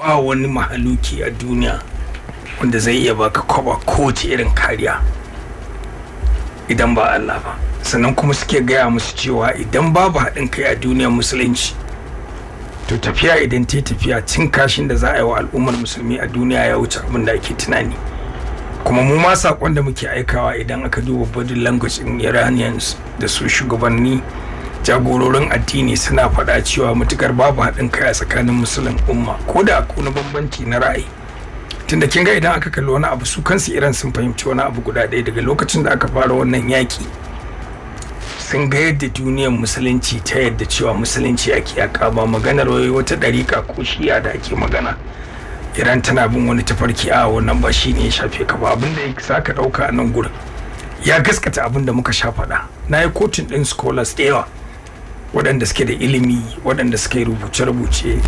ba wani mahaluki a duniya wanda zai iya baka kwaba kowace irin kariya idan ba Allah ba. Sannan kuma suke gaya musu cewa idan babu haɗin kai a duniyar musulunci to tafiya idan ta tafiya cin kashin da za a yi wa al'ummar musulmi a duniya ya wuce abin da ake tunani. Kuma mu ma saƙon da muke aikawa idan aka duba body language in Iranians da su shugabanni jagororin addini suna faɗa cewa matukar babu haɗin kai a tsakanin musulun umma ko da akwai bambanci na ra'ayi. Tunda kin ga idan aka kalli wani abu su kansu Iran sun fahimci wani abu guda ɗaya daga lokacin da aka fara wannan yaƙi sun ga yadda duniyar musulunci ta yadda cewa musulunci ake yaƙa ba maganar wai wata ɗariƙa ko shi'a da ake magana Iran tana bin wani tafarki a wannan ba shi ne ya shafe ka ba abinda za ka ɗauka a nan gurin ya gaskata abinda muka sha faɗa. Na yi kotun ɗin scholars da yawa waɗanda suke da ilimi waɗanda suka yi rubuce-rubuce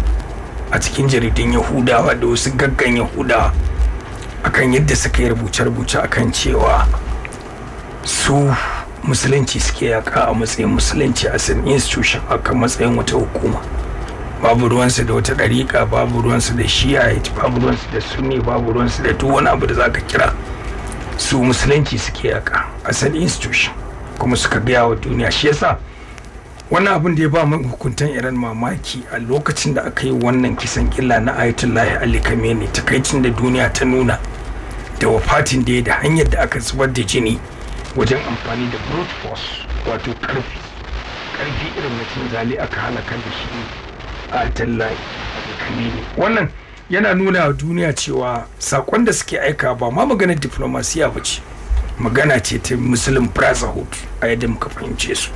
a cikin jaridun Yahudawa da wasu gaggan Yahudawa akan yadda suka yi rubuce-rubuce akan cewa su musulunci suke yaƙa a matsayin musulunci as an institution akan matsayin wata hukuma. Babu ruwansu da wata ɗariƙa, babu ruwansu da shi'ite, babu ruwansu da sunni, babu ruwansu da duk wani abu da zaka kira su musulunci suke yaƙa as an institution kuma suka gaya wa duniya. Shi yasa wannan abin da ya ba hukuntan Iran mamaki a lokacin da aka yi wannan kisan killa na Ayatollah Ali Khamenei, takaicin da duniya ta nuna da wafatin da ya da hanyar da aka zubar da jini wajen amfani da brute force wato karfi irin na cin zali aka halaka da shi Ayatollah Ali Khamenei. Wannan yana nuna wa duniya cewa sakon da suke aika ba ma maganar diplomasiya ba ce, magana ce ta Muslim Brotherhood a yadda muka fahimce su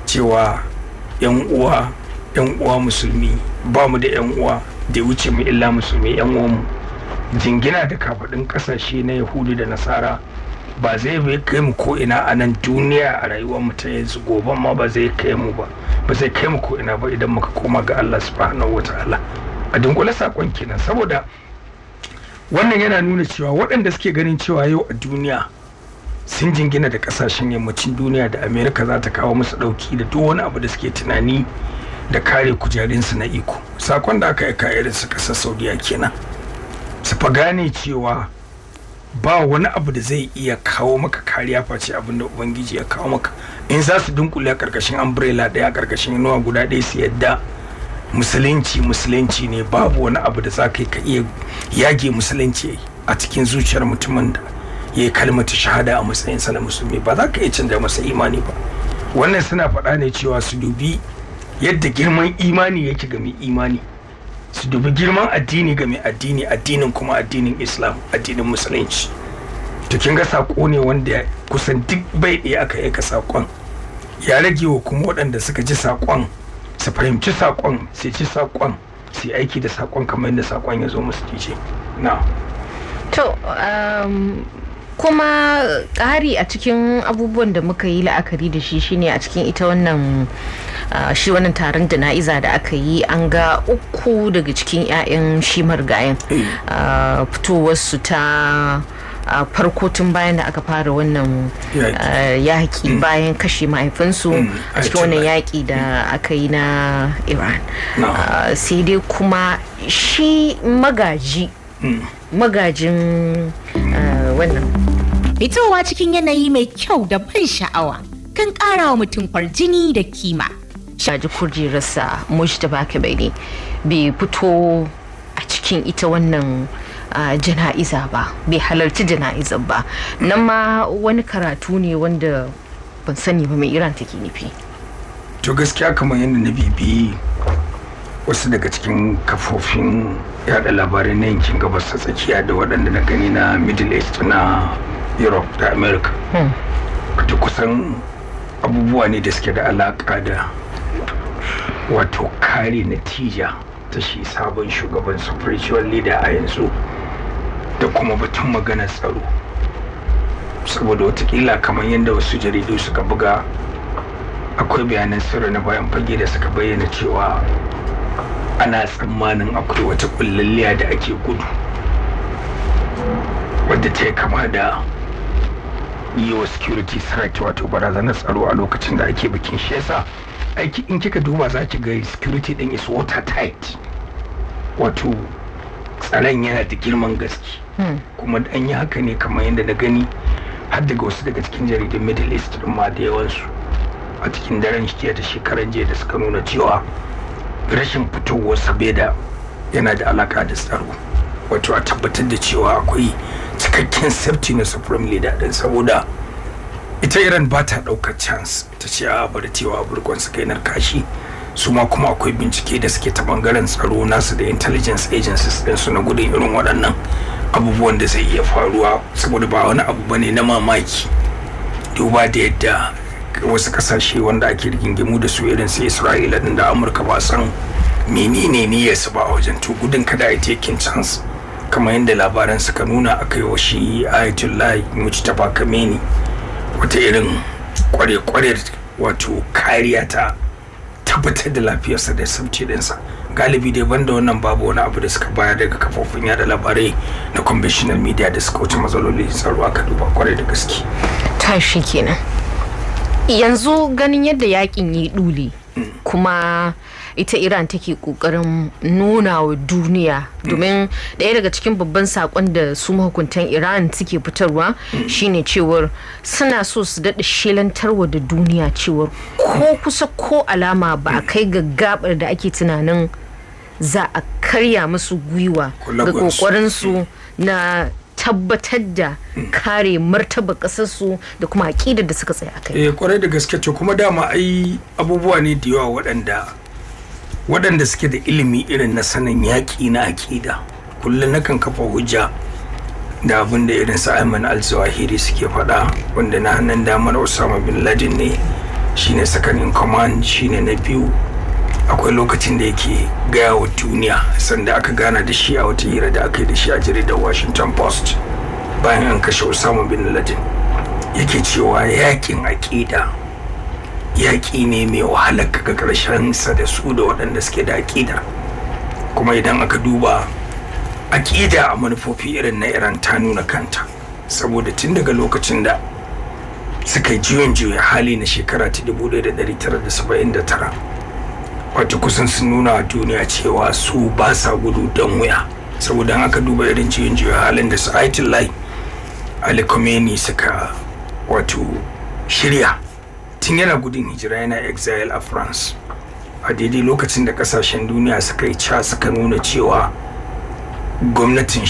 cewa yan uwa musulmi ba mu da yan uwa da wuce mu illa musulmi. Yan uwanmu jingina da kafadin kasashe na Yahudu da Nasara ba zai kai mu ko ina a nan duniya a rayuwar mu ta yanzu, gobe ma ba zai kai mu ko ina ba idan muka koma ga Allah subhanahu wataala. A dunkule sakon kenan, saboda wannan yana nuna cewa waɗanda suke ganin cewa yau a duniya sun jingina da kasashen yammacin duniya da Amerika za ta kawo musu dauki da duk wani abu da suke tunani da kare kujerunsu na iko. Sakon da aka aika irin su kasar Saudiya kenan, su fa gane cewa ba wani abu da zai iya kawo maka kariya face abin da ubangiji ya kawo maka. In za su dunkule a karkashin umbrella daya, a karkashin inuwa guda ɗaya, su yadda musulunci ne, babu wani abu da za ka iya yage musulunci a cikin zuciyar mutumin da ya yi kalmata shahada a matsayinsa na musulmi. Ba za ka iya canza masa imani ba. Wannan suna faɗa ne cewa su dubi yadda girman imani yake ga mai imani, su dubi girman addini ga mai addini, addinin kuma addinin Islam, addinin musulunci. To kin ga sako ne wanda kusan duk bai ɗaya aka aika sakon, ya rage wa kuma waɗanda suka ji sakon su fahimci sakon, su ci sakon, su yi aiki da sakon kamar yadda sakon ya zo musu dije. Na to kuma ƙari a cikin abubuwan da muka yi la'akari da shi shine a cikin ita wannan shi wannan taron jana'iza da aka yi an ga 3 daga cikin 'ya'yan shi marigayen fitowarsu ta farko tun bayan da aka fara wannan yaƙi bayan kashe mahaifinsu a cikin wannan yaƙi da aka yi na Iran. Sai dai kuma shi magajin wannan fitowa cikin yanayi mai kyau da ban sha'awa kan ƙara wa mutum kwarjini da kima. Shaji kujerarsa Mujtaba Kabari bai fito a cikin ita wannan jana'iza ba, bai halarci jana'izar ba. Nan ma wani karatu ne wanda ban sani ba mai Iran take nufi. To gaskiya kamar yadda na bibiyi wasu daga cikin kafofin yada labarai na yankin gabas ta tsakiya da waɗanda na gani na Middle East na Europe da America, wato kusan abubuwa ne da suke da alaƙa da wato kare natija ta shi sabon shugaban spiritual leader a yanzu da kuma batun maganar tsaro. Saboda watakila kamar yadda wasu jaridu suka buga, akwai bayanan sirri na bayan fage da suka bayyana cewa ana tsammanin akwai wata kullalliya da ake gudu wadda ta kama da yi wa security threat wato barazanar tsaro a lokacin da ake bikin. Shi yasa aiki in kika duba za ki ga security din is watertight, wato tsaron yana da girman gaske kuma an yi haka ne kamar yadda na gani har daga wasu daga cikin jaridun middle east din ma da yawansu a cikin daren jiya da shekaran jiya da suka nuna cewa rashin fitowar sabeda yana da alaka da tsaro, wato a tabbatar da cewa akwai cikakken safety na supreme leader din, saboda ita Iran ba ta daukar chance ta ce a bari cewa burkon su kai narkashi, su ma kuma akwai bincike da suke ta bangaren tsaro nasu da intelligence agencies din su na gudun irin waɗannan abubuwan da zai iya faruwa, saboda ba wani abu bane na mamaki duba da yadda wasu kasashe wanda ake rigingimu da su irin su Isra'ila din da Amurka ba san menene niyyar su ba a wajen to gudun kada a taking chance kamar yadda labaran suka nuna akai wa shi Ayatollah Mujtaba Khamenei wata irin kware-kware wato kariya ta tabbatar da lafiyarsa da sabci dinsa. Galibi dai banda wannan babu wani abu da suka bayar daga kafofin yada labarai na conventional media da suka wuce matsaloli tsaro aka duba kwarai da gaske. Tashi kenan. Yanzu ganin yadda yakin yi dule kuma ita Iran take kokarin nuna wa duniya, domin daya daga cikin babban sakon da su mahukuntan Iran suke fitarwa shine cewar suna so su daɗa shelantarwa da duniya cewar ko kusa ko alama ba a kai ga gabar da ake tunanin za a karya musu gwiwa ga kokarin su na tabbatar da kare martaba kasarsu da kuma aƙidar da suka tsaya akai. Kwarai da gaske to kuma dama ai abubuwa ne da yawa waɗanda suke da ilimi irin na sanin yaƙi na aƙida. Kullum nakan kafa hujja da abin da irin su Ayman al-Zawahiri suke faɗa, wanda na hannun damar Osama bin Laden ne, shine second in command, shine na biyu. Akwai lokacin da yake gaya wa duniya sanda aka gana da shi a wata hira da aka yi da shi a jaridar Washington Post bayan an kashe Osama bin Laden, yake cewa yaƙin aƙida yaƙi ne mai wahalar ga ƙarshen sa da su da waɗanda suke da aƙida. Kuma idan aka duba aƙida a manufofi irin na Iran ta nuna kanta, saboda tun daga lokacin da suka yi juyin hali na shekara ta 1979 wato kusan sun nuna wa duniya cewa su ba sa gudu don wuya, saboda aka duba irin juyin halin da su Ayatollah Ali Khamenei suka wato shirya tun yana gudun hijira yana exile a France a daidai lokacin da kasashen duniya suka yi suka nuna cewa gwamnatin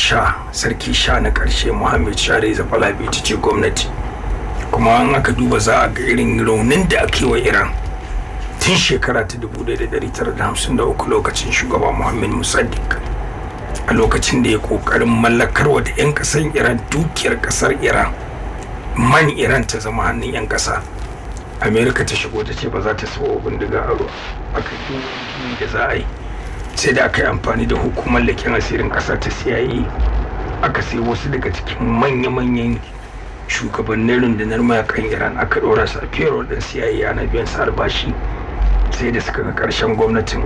sarki na karshe Mohammed Shah Reza Pahlavi ta ce gwamnati, kuma an aka duba za a ga irin raunin da ake wa Iran tun shekara ta 1953 lokacin shugaba Muhammad Musaddiq, a lokacin da ya kokarin mallakarwa da 'yan kasan Iran dukiyar kasar Iran, man Iran ta zama hannun 'yan kasa. Amerika ta shigo ta ce ba za ta sabo bindiga aro, aka yi da za a yi sai da aka yi amfani da hukumar leƙen asirin ƙasa ta CIA, aka sai wasu daga cikin manya-manyan shugabannin rundunar mayakan Iran aka ɗora su a payroll ɗin CIA ana biyan su albashi, sai da suka ga ƙarshen gwamnatin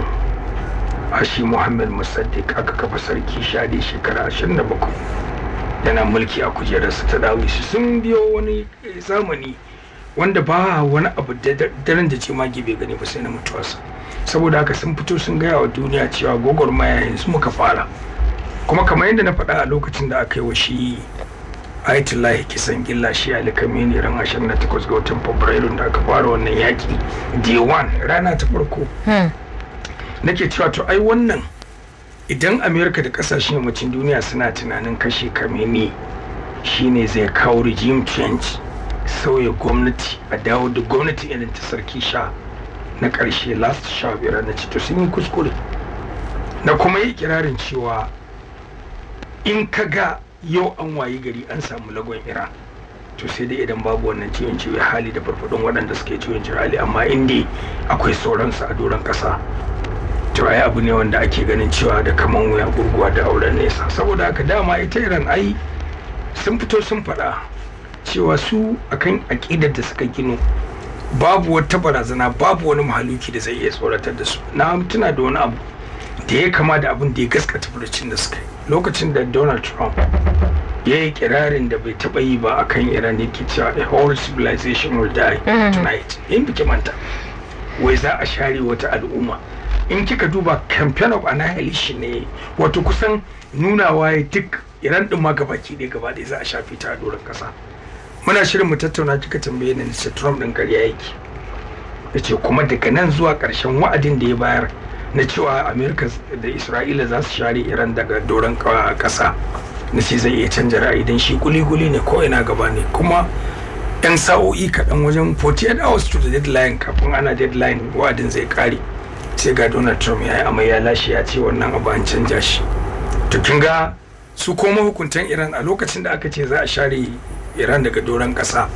Hashi Muhammad Musaddiq aka kafa sarki Shadi shekara 27 yana mulki a kujerarsa ta dawo su sun biyo wani zamani wanda ba wani abu da daren da cemage bai gani ba sai na mutuwarsa. Saboda haka sun fito sun gaya wa duniya cewa gwagwarmaya yanzu muka fara, kuma kamar yadda na faɗa a lokacin da aka yi wa shi Ayatollah kisan gilla shi Ali Khamenei ran 28 ga watan Fabrairu da aka fara wannan yaki day 1 rana ta farko nake cewa to ai wannan idan Amerika da kasashen yammacin duniya suna tunanin kashe Khamenei shine zai kawo regime change, sauya gwamnati, a dawo da gwamnati irin ta sarki Shah na ƙarshe last Shah biyar na ce to sun yi kuskure. Na kuma yi kirarin cewa in ka ga yau an wayi gari an samu lagon Iran to sai dai idan babu wannan ciwon hali da farfadon waɗanda suke ciwon hali, amma inda akwai sauransu a doron ƙasa to ai abu ne wanda ake ganin cewa da kaman wuya gurguwa da auren nesa. Saboda haka dama ita Iran ai sun fito sun faɗa cewa su akan aƙidar da suka gino babu wata barazana, babu wani mahaluki da zai iya tsoratar da su. Na tuna da wani abu da ya kama da abin da ya gaskata furucin da suka yi lokacin da Donald Trump ya yi kirarin da bai taɓa yi ba akan Iran, yake cewa a whole civilization will die tonight. In biki manta wai za a share wata al'umma in kika duba campaign of annihilation ne, wato kusan nunawa ya duk Iran din ma gabaki ɗaya za a shafi ta a doron kasa. Muna shirin mu tattauna, kika tambaye ni Mr. Trump din ƙarya yake, yace kuma daga nan zuwa ƙarshen wa'adin da ya bayar na cewa Amerika da Isra'ila za su share Iran daga doron kasa, na ce zai iya canja ra'ayi dan shi guli-guli ne ko ina gaba ne. Kuma 'yan sa'o'i kaɗan, wajen 48 hours to the deadline, kafin ana deadline wa'adin zai kare, sai ga Donald Trump ya yi amai ya lashe, ya ce wannan abu an canja shi. To kin ga su koma hukuntan Iran a lokacin da aka ce za a share Iran daga doron kasa,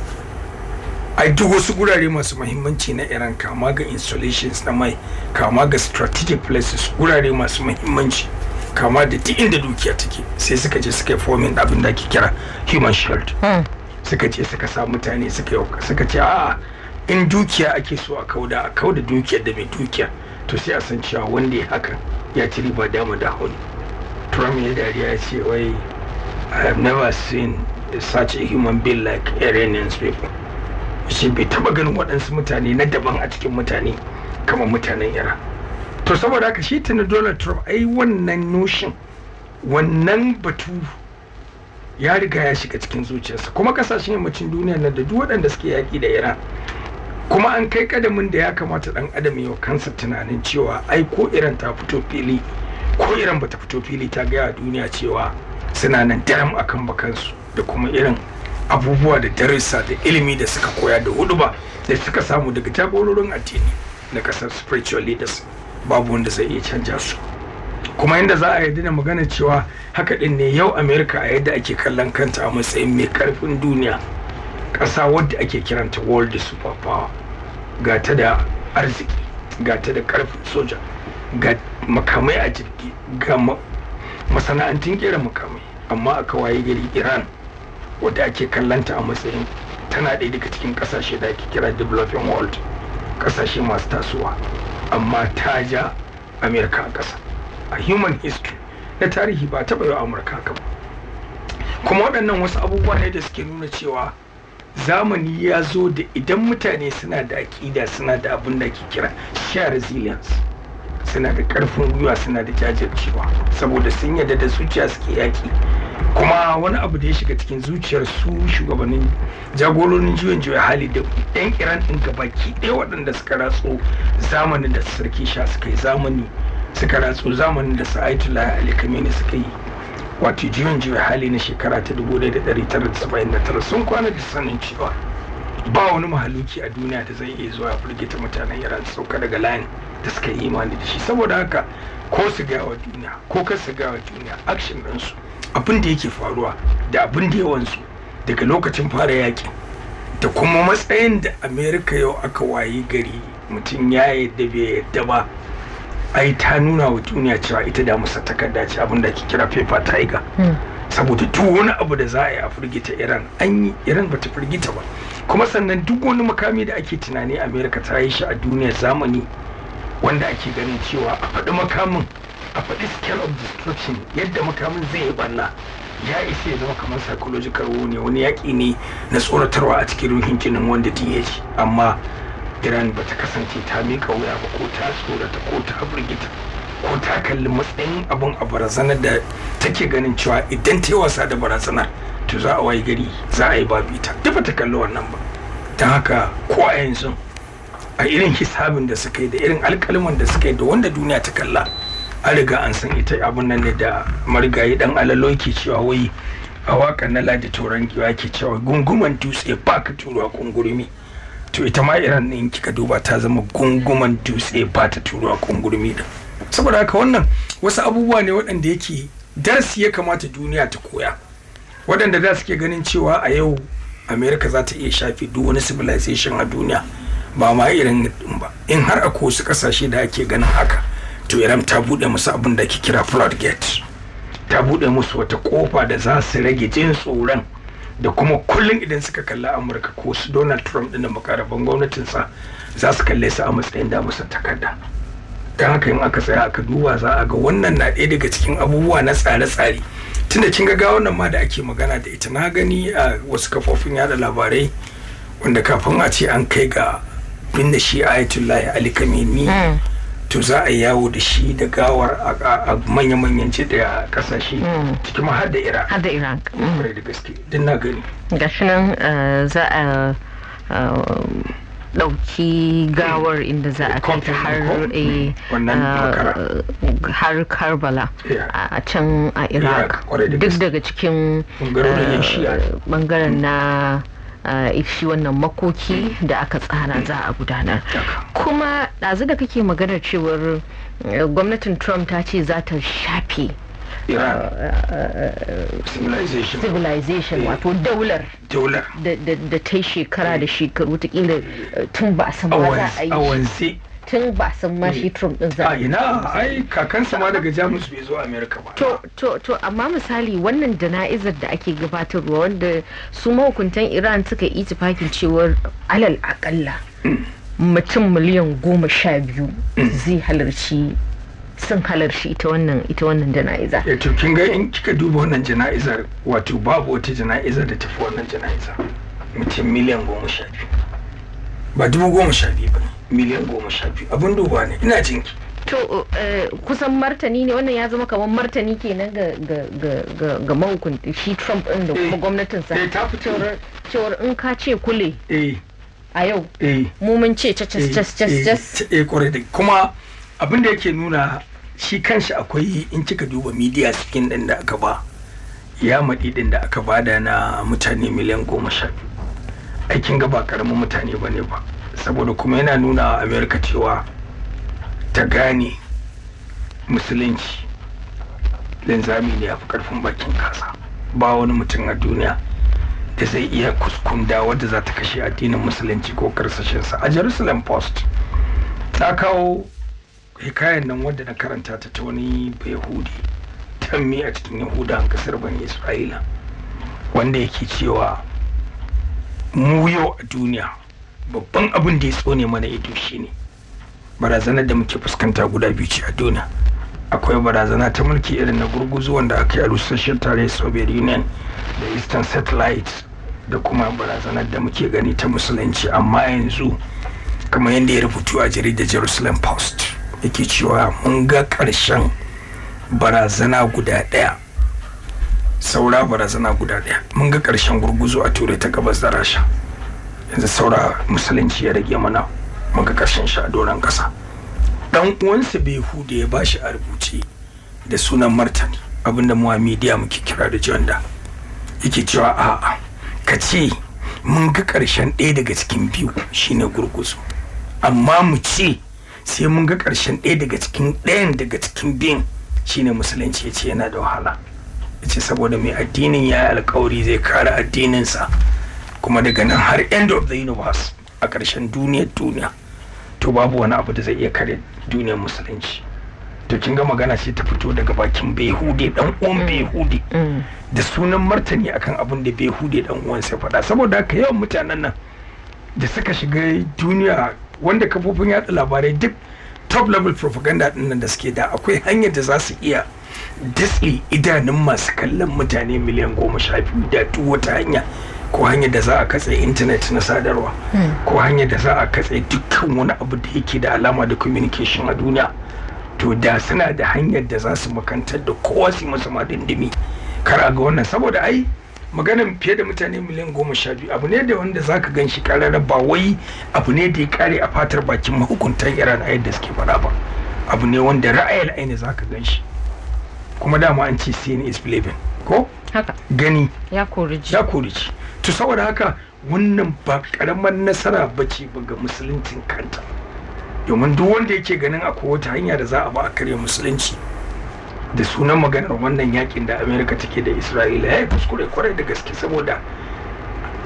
ai duk wasu gurare masu muhimmanci na Iran, kama ga installations na mai, kama ga strategic places, gurare masu muhimmanci, kama da duk inda dukiya take, sai suka je suka yi forming abin da ake kira human shield. Suka ce suka sa mutane suka ce a'a, in dukiya ake so a kauda dukiyar da mai dukiya, to sai a san cewa wanda ya haka ya ci riba dama da hauni. Trump ya dariya ya ce wai I have never seen such a human being like Iranians people. Shi bai taba ganin waɗansu mutane na daban a cikin mutane kamar mutanen Iran. To saboda haka shi tuni Donald Trump ai wannan notion, wannan batu ya riga ya shiga cikin zuciyarsa, kuma kasashen yammacin duniya na da duk waɗanda suke yaƙi da Iran, kuma an kai kadamin da ya kamata ɗan adam ya kansa tunanin cewa ai ko Iran ta fito fili ko Iran bata fito fili ta gaya duniya cewa suna nan daram akan bakansu, da kuma irin abubuwa da darussa da ilimi da suka koya da huduba da suka samu daga jagororin addini na kasar spiritual leaders, babu wanda zai iya canja su. Kuma yadda za a yarda da magana cewa haka din ne yau America a yadda ake kallon kanta a matsayin mai karfin duniya, ƙasa wadda ake kiranta world superpower, ga ta da arziki, ga ta da karfin soja, ga makamai a jirgi, ga masana'antun kera makamai, amma aka waye gari Iran wadda ake kallanta a matsayin tana ɗaya daga cikin ƙasashe da ake kira developing world, ƙasashe masu tasowa, amma ta ja America a ƙasa. A human history na tarihi ba taɓa yi wa Amurka haka ba. Kuma waɗannan wasu abubuwa ne da suke nuna cewa zamani ya zo da idan mutane suna da aƙida, suna da abin da ake kira sheer resilience, suna da ƙarfin gwiwa, suna da jajircewa, saboda sun yarda da zuciya suke yaƙi. Kuma wani abu da ya shiga cikin zuciyar su shugabannin jagororin juyin juya hali da yan Iran ɗin gabaki ɗaya waɗanda suka ratso zamanin da sarki sha suka yi, suka ratso zamanin da Ayatollah Ali Khamenei suka yi, wato juyin juya hali na shekara ta 1979, sun kwana da sanin cewa ba wani mahaluki a duniya da zai iya zuwa firgita mutanen Iran su sauka daga layin da suka yi imani da shi. Saboda haka ko su gawa duniya ko kar su gawa duniya, action ɗinsu, abin da yake faruwa da abin da yawansu daga lokacin fara yaƙi da kuma matsayin da Amerika yau aka wayi gari mutum ya yadda bai yadda ba, ai ta nuna wa duniya cewa ita da musa takarda ce, abin da ake kira paper tiger. Saboda duk wani abu da za a yi a firgita Iran, an yi, Iran bata firgita ba. Kuma sannan duk wani makami da ake tunani Amerika ta yi shi a duniyar zamani, wanda ake ganin cewa a faɗi makamin, a faɗi scale of destruction, yadda makamin zai yi ɓanna, ya isa ya zama kamar psychological war ne, wani yaƙi ne na tsoratarwa a cikin ruhin jinin wanda ta yi shi. Amma Iran ba ta kasance ta miƙa wuya ba, ko ta tsorata, ko ta firgita, ko ta kalli matsayin abun a barazanar da take ganin cewa idan ta yi wasa da barazanar to za a wayi gari za a yi babu ita, duk ba ta kalli wannan ba. Don haka ko a yanzu a irin hisabin da suka yi da irin alƙalman da suka yi da wanda duniya ta kalla, an riga an san ita abun nan ne da marigayi dan alalo yake cewa wai a waƙar na Ladi Toron Giwa ke cewa gunguman dutse ba ka turuwa kungurmi. To ita ma Iran ne kika duba ta zama gunguman dutse ba ta turuwa kungurmi da. Saboda haka wannan wasu abubuwa ne waɗanda yake darasi ya kamata duniya ta koya, waɗanda za su ke ganin cewa a yau America za ta iya shafe duk wani civilization a duniya, ba ma irin ba. In har akwai wasu ƙasashe da ake ganin haka, to Iran ta buɗe musu abin da ake kira floodgate, ta buɗe musu wata ƙofa da za su rage jin tsoron, da kuma kullum idan suka kalla Amurka ko su Donald Trump ɗin da makaraban gwamnatinsa za su kalle su a matsayin da musu takarda. Don haka in aka tsaya aka duba za a ga wannan na ɗaya daga cikin abubuwa na tsare-tsare. Tunda kin ga wannan ma da ake magana da ita, na gani a wasu kafofin yada labarai wanda kafin a ce an kai ga binne shi Ayatollah Ali Khamenei to za a yawo da shi da gawar a manya-manyan da kasashe cikin har da Iraq. Har da Iraq. Kwarai da gaske, din na gani. Gashi nan za a ɗauki gawar inda za a kai ta har Karbala a can a Iraq, duk daga cikin bangaren na shi wannan makoki da aka tsara za a gudanar. Kuma ɗazu da kake maganar cewar gwamnatin Trump ta ce za ta shafe civilization wato daular da ta yi shekara da shekaru takila tun ba a san ma za a yi tun ba a san ma shi Trump din za a yi. Ai kakansa ma daga Jamus bai zo America ba. To amma misali wannan jana'izar da ake gabatarwa wanda su mahukuntan Iran suka yi itifakin cewar alal akalla mutum miliyan 12 zai halarci sun halarci ita wannan jana'iza. To kin ga in kika duba wannan jana'izar wato babu wata jana'izar da tafi wannan jana'izar mutum miliyan 12 ba 12,000 ba miliyan 12 abin duba ne ina jinki. To kusan martani ne wannan ya zama kamar martani kenan ga mahukunta shi Trump din da kuma gwamnatinsa cewar in ka ce kule a yau mu mun ce cas kwarai da kuma abin da yake nuna shi kanshi akwai in kika duba media skin din da aka ba ya maɗi din da aka bada na mutane miliyan 12 aikin ga ba karamin mutane ba ne ba saboda kuma yana nuna a America cewa ta gane musulunci linzami ne a fi karfin bakin kasa ba wani mutum a duniya da zai iya kuskunda wadda za ta kashe addinin musulunci ko karsashinsa. A Jerusalem Post ta kawo hikayen nan wadda na karanta ta wani Yahudi tammi a cikin Yahudan kasar Bani Isra'ila wanda yake cewa mu yau a duniya babban abin da ya tsone mana ido shine barazanar da muke fuskanta guda biyu ce a duniya. Akwai barazana ta mulki irin na gurguzu wanda aka yi a rusasshen tarayyar Soviet Union da Eastern Satellite da kuma barazanar da muke gani ta musulunci. Amma yanzu kamar yadda ya rubutu a jaridar Jerusalem Post yake cewa mun ga ƙarshen barazana guda ɗaya, saura barazana guda ɗaya. Mun ga ƙarshen gurguzu a Turai ta gabas da Rasha, yanzu saura musulunci ya rage mana, mun ga ƙarshen shi a doron ƙasa. Dan uwansa Behuda ya bashi a rubuce da sunan martani, abinda mu a media muke kira da janda, yake cewa a'a ka ce mun ga ƙarshen ɗaya daga cikin biyu shine gurguzu, amma mu ce sai mun ga ƙarshen ɗayan daga cikin biyun shine musulunci. Ya ce yana da wahala, ya ce saboda mai addinin ya yi alkawari zai kare addininsa kuma daga nan har end of the universe a ƙarshen duniya to babu wani abu da zai iya kare duniyar musulunci. To kin ga magana ce ta fito daga bakin Behude dan uwan Behude da sunan martani akan abin da Behude dan uwan sai faɗa. Saboda haka yawan mutanen nan da suka shiga duniya wanda kafofin yada labarai duk top level propaganda din nan da suke da akwai hanyar da za su iya datse idanun masu kallon mutane miliyan 12 da duk wata hanya, ko hanyar da za a katse intanet na sadarwa, ko hanyar da za a katse dukkan wani abu da yake da alama da communication a duniya. To da suna da hanyar da za su makantar da kowa su masa madindimi kar a ga wannan. Saboda ai maganin fiye da mutane miliyan 12 abu ne da wanda zaka gan shi karara, ba wai abu ne da ya kare a fatar bakin mahukuntan Iran a yadda suke faɗa ba, abu ne wanda ra'ayil aini zaka gan shi. Kuma dama an ce seeing is believing, ko haka gani ya koriji. To saboda haka wannan ba karamar nasara bace ba ga musuluncin kanta, domin duk wanda yake ganin akwai wata hanya da za a ba a karya musulunci da sunan maganar wannan yakin da Amerika take da Isra'ila ya yi kuskure kwarai da gaske. Saboda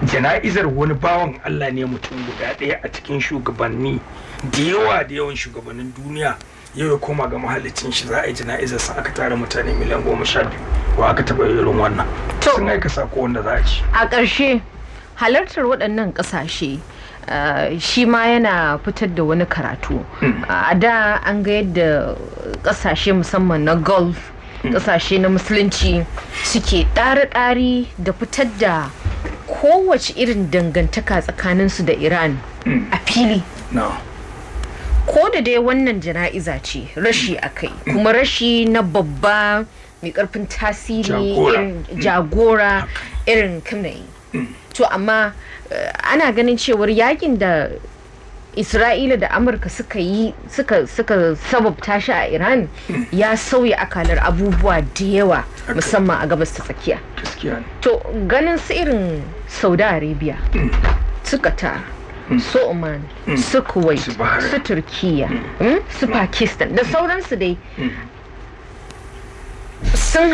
jana'izar wani bawan Allah ne mutum guda ɗaya a cikin shugabanni da yawan shugabannin duniya yau ya koma ga mahallicin shi, za a yi jana'izar sa aka tara mutane miliyan 12 wa aka taɓa irin wannan sun aika sako wanda za a ci. A ƙarshe halartar waɗannan ƙasashe shi ma yana fitar da wani karatu. A da an ga yadda ƙasashe musamman na Gulf, ƙasashe na musulunci suke ɗari-ɗari da fitar da kowace irin dangantaka tsakaninsu da Iran a fili. ko da dai wannan jana'iza ce rashi akai kuma rashi na babba mai karfin tasiri jagora irin Khamenei to amma ana ganin cewar yakin da Isra'ila da Amurka suka sababta shi a Iran ya sauya akalar abubuwa da yawa musamman a gabas ta tsakiya. To ganin su irin Saudi Arabia, su Qatar, su Oman, su Kuwait, su Turkiya, su Pakistan da sauransu dai sun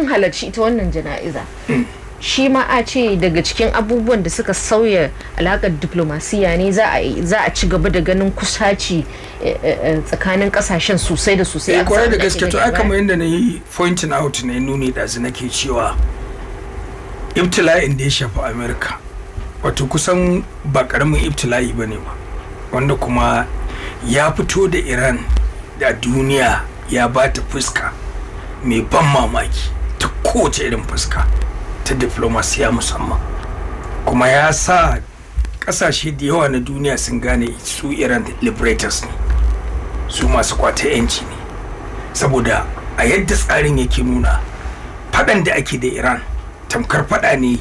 halarci ita wannan jana'iza. Shi ma a ce daga cikin abubuwan da suka sauya alakar diplomasiya ne za a ci gaba da ganin kusaci tsakanin kasashen sosai da sosai. Kwarai da gaske to aka mai yadda na yi pointing out na nuni da nake cewa ibtila'in da ya shafi Amerika wato kusan ba karamin ibtila'i ba ne ba wanda kuma ya fito da Iran da duniya ya ba ta fuska mai ban mamaki ta kowace irin fuska ta diplomasiya musamman kuma ya sa kasashe da yawa na duniya sun gane su Iran liberators ne su masu kwata yanci ne saboda a yadda tsarin yake nuna fadan da ake da Iran tamkar fada ne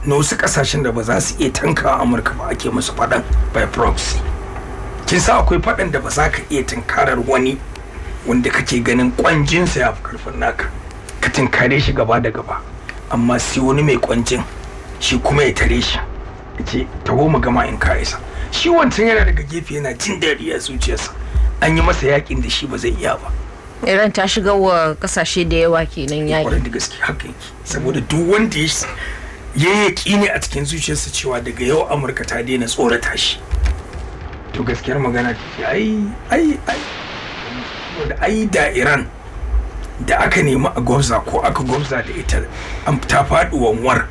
na wasu kasashen da ba za su iya tanka Amurka ba ake musu fadan by proxy kin sa akwai fadan da ba za ka iya tunkarar wani wanda kake ganin kwanjinsa ya fi karfin naka ka tunkare shi gaba da gaba amma sai wani mai kwancin shi kuma ya tare shi ce taho mu gama in ka isa shi wancan yana daga gefe yana jin daɗi a zuciyarsa an yi masa yakin da shi ba zai iya ba. Iran ta shiga wa kasashe da yawa kenan yaki. Kwarai da gaske haka yake saboda duk wanda ya yaki ne a cikin zuciyarsa cewa daga yau Amurka ta daina tsorata shi to gaskiyar magana ai da Iran da aka nemi a gwamza ko aka gwamza da ita an ta faɗi wanwar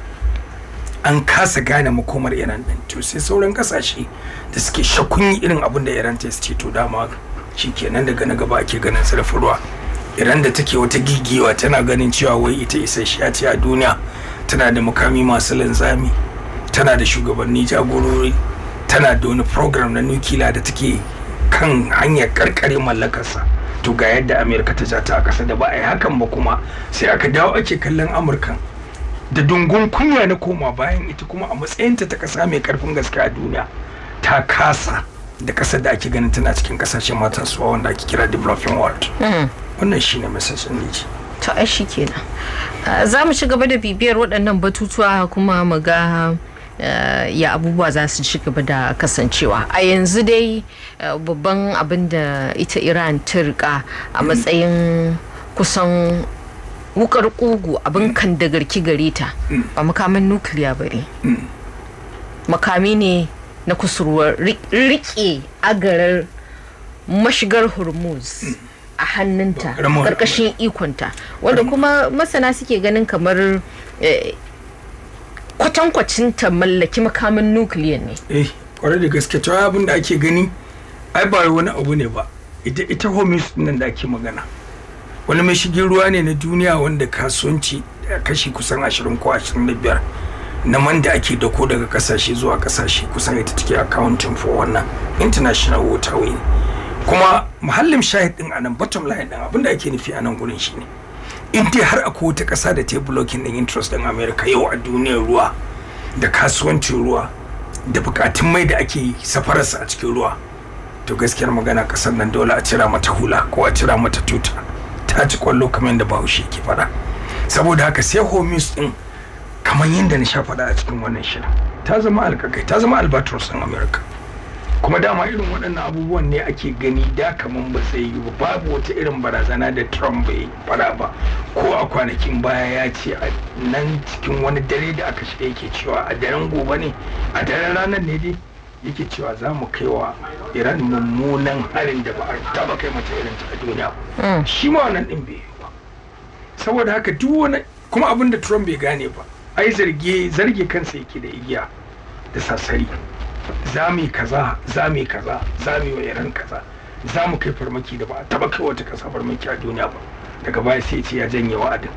an kasa gane makomar Iran din to sai sauran kasashe da suke shakkun irin abin da Iran ta ce to dama shikenan daga na gaba ake ganin sarrafa ruwa. Iran da take wata gigiwa tana ganin cewa wai ita isasshiya ce a duniya tana da makami masu linzami tana da shugabanni jagorori tana da wani program na nukiliya da take kan hanyar karkare mallakarsa to ga yadda Amerika ta jata a ƙasa da ba a yi hakan ba kuma sai aka dawo ake kallon Amurka da dungun kunya na koma bayan ita kuma a matsayinta ta ƙasa mai karfin gaske a duniya ta kasa da ƙasar da ake ganin tana cikin ƙasashen matan suwa wanda ake kira developing world. Wannan shine message ne ji. To ai shikenan. Za mu ci gaba da bibiyar waɗannan batutuwa kuma mu ga ya abubuwa za su ci gaba da kasancewa. A yanzu dai babban abin da ita Iran ta rika a matsayin kusan wukar kugu abin kan da garki gare ta ba makamin nukiliya bane. Makami ne na kusurwar rike agarar mashigar Hormuz a hannunta karkashin ikonta wanda kuma masana suke ganin kamar kwatankwacin ta mallaki makamin nukiliya ne. Kwarai da gaske cewa abin da ake gani ai ba wani abu ne ba ita Hormuz nan da ake magana wani mashigin ruwa ne na duniya wanda kasuwanci kashi kusan 20 ko 25 na man da ake dako daga kasashe zuwa kasashe kusan ita take accounting for wannan international waterway kuma muhallin shahid din anan bottom line din abinda ake nufi anan gurin shine in dai har akwai wata kasa da ta blocking din interest din America yau a duniyar ruwa da kasuwancin ruwa da bukatun mai da ake safararsa a cikin ruwa to gaskiyar magana kasar nan dole a cira mata hula ko a cira mata tuta ta ci kwallo kamar da Bahaushe ke faɗa saboda haka sai Hormuz din kamar yadda na sha faɗa a cikin wannan shirin ta zama alƙaƙai ta zama albatros ɗin America kuma dama irin waɗannan abubuwan ne ake gani da kaman ba zai yi babu wata irin barazana da Trump bai fara ba ko a kwanakin baya ya ce a nan cikin wani dare da aka shiga yake cewa a daren gobe ne a daren ranar ne dai yake cewa za mu kai wa Iran mummunan harin da ba a taba kai mata irin ta a duniya shi ma wannan ɗin bai yi ba saboda haka duk wani kuma abin da Trump bai gane ba ai zarge kansa yake da igiya da sassari za mu yi kaza za mu yi kaza za mu yi wa Iran kaza za mu kai farmaki da ba a taba kai wata kasa farmaki a duniya ba daga baya sai ce ya janye wa'adin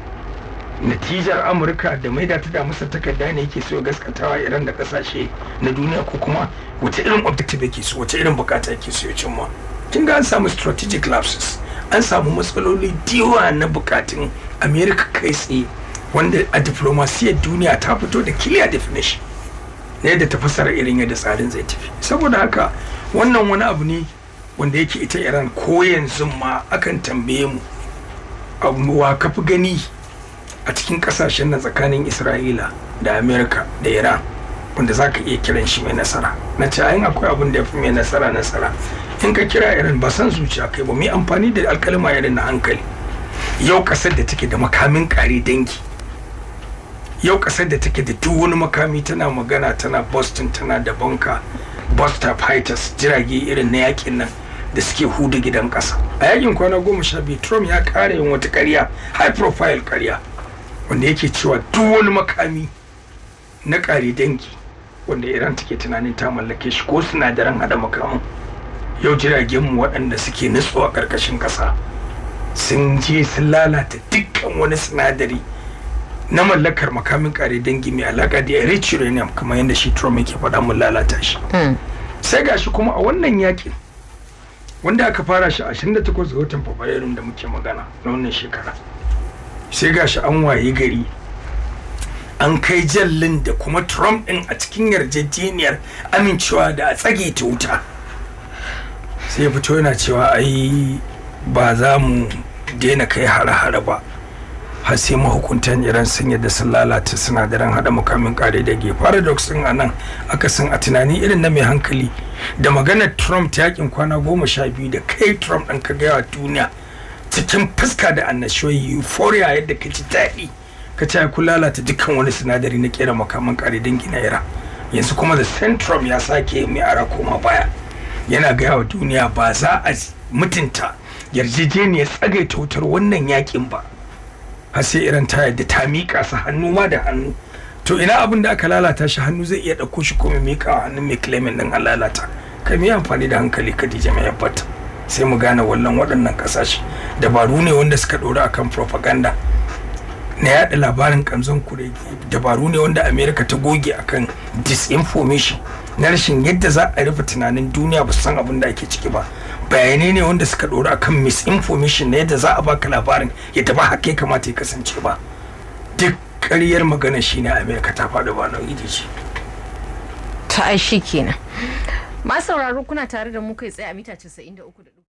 natijar amurka da maida ta da masa takarda ne yake so gaskatawa iran da kasashe na duniya, ko kuma wace irin objective yake so, wace irin bukata yake so ya cimma. kin ga an samu strategic lapses, an samu matsaloli diwa na bukatun america kai tsaye, wanda a diplomasiyar duniya ta fito da clear definition na yadda ta fassara irin yadda tsarin zai tafi. Saboda haka wannan wani abu ne wanda yake ita iran ko yanzu ma akan tambaye mu abuwa kafi gani a cikin kasashen nan tsakanin isra'ila da america da iran wanda za ka iya kiran shi mai nasara. na ce ayin akwai abin da ya fi mai nasara in ka kira iran ba san zuciya kai ba, mai amfani da alkalma irin na hankali. yau kasar da take da makamin kare dangi, yau kasar da take da duk wani makami, tana magana, tana boston, tana da bunker buster fighters, jirage irin na yakin nan da suke huda gidan kasa. a yakin kwana 12 Trump ya kare yin wata karya, high profile karya, wanda yake cewa duk wani makami na kare dangi wanda iran take tunanin ta mallake shi ko sinadaran hada makamin, yau jiragen mu waɗanda suke nutsuwa ƙarƙashin ƙasa sun je sun lalata dukkan wani sinadari na mallakar makamin kare dangi mai alaka da rich uranium, kamar yadda shi Trump yake faɗa, mun lalata shi. sai gashi kuma a wannan yakin wanda aka fara shi 28 ga watan Fabrairu da muke magana na wannan shekara, sai gashi an waye gari an kai jallin da kuma Trump din a cikin yarjejeniyar amincewa da a tsage ta wuta, sai fito yana cewa ai ba za mu daina kai hare-hare ba har sai mahukuntan iran sun yadda sun lalata sinadaran hada makamin kare dage. paradox din anan aka san a tunani irin na mai hankali da maganar Trump ta yakin kwana 12 da kai Trump ɗin ka gaya wa duniya cikin fuska da annashuwa euphoria yadda ka ji daɗi ka ce ku lalata dukkan wani sinadari na kera makaman kare dangi na iran. yanzu kuma da Trump ya sake mai ara koma baya, yana gaya wa duniya ba za a mutunta yarjejeniyar tsagaita wutar wannan yakin ba har sai iran ta yadda ta miƙa su hannu ma da hannu. to ina abin da aka lalata shi hannu zai iya ɗauko shi kuma miƙa hannun mai claiming ɗin an lalata. kai mai amfani da hankali Khadija mai yabbata, sai mu gane wallan waɗannan ƙasashe dabaru ne wanda suka ɗora akan propaganda na yaɗa labarin kanzon kurege, dabaru ne wanda america ta goge akan disinformation na rashin yadda za a rufe tunanin duniya ba su san abin da ake ciki ba, bayanai ne wanda suka ɗora akan misinformation na yadda za a baka labarin yadda ba haka ya kamata ya kasance ba. duk ƙaryar magana shine america ta faɗi ba nau'i ce ta ai shi kenan. masu sauraro kuna tare da mu kai tsaye a mita 93.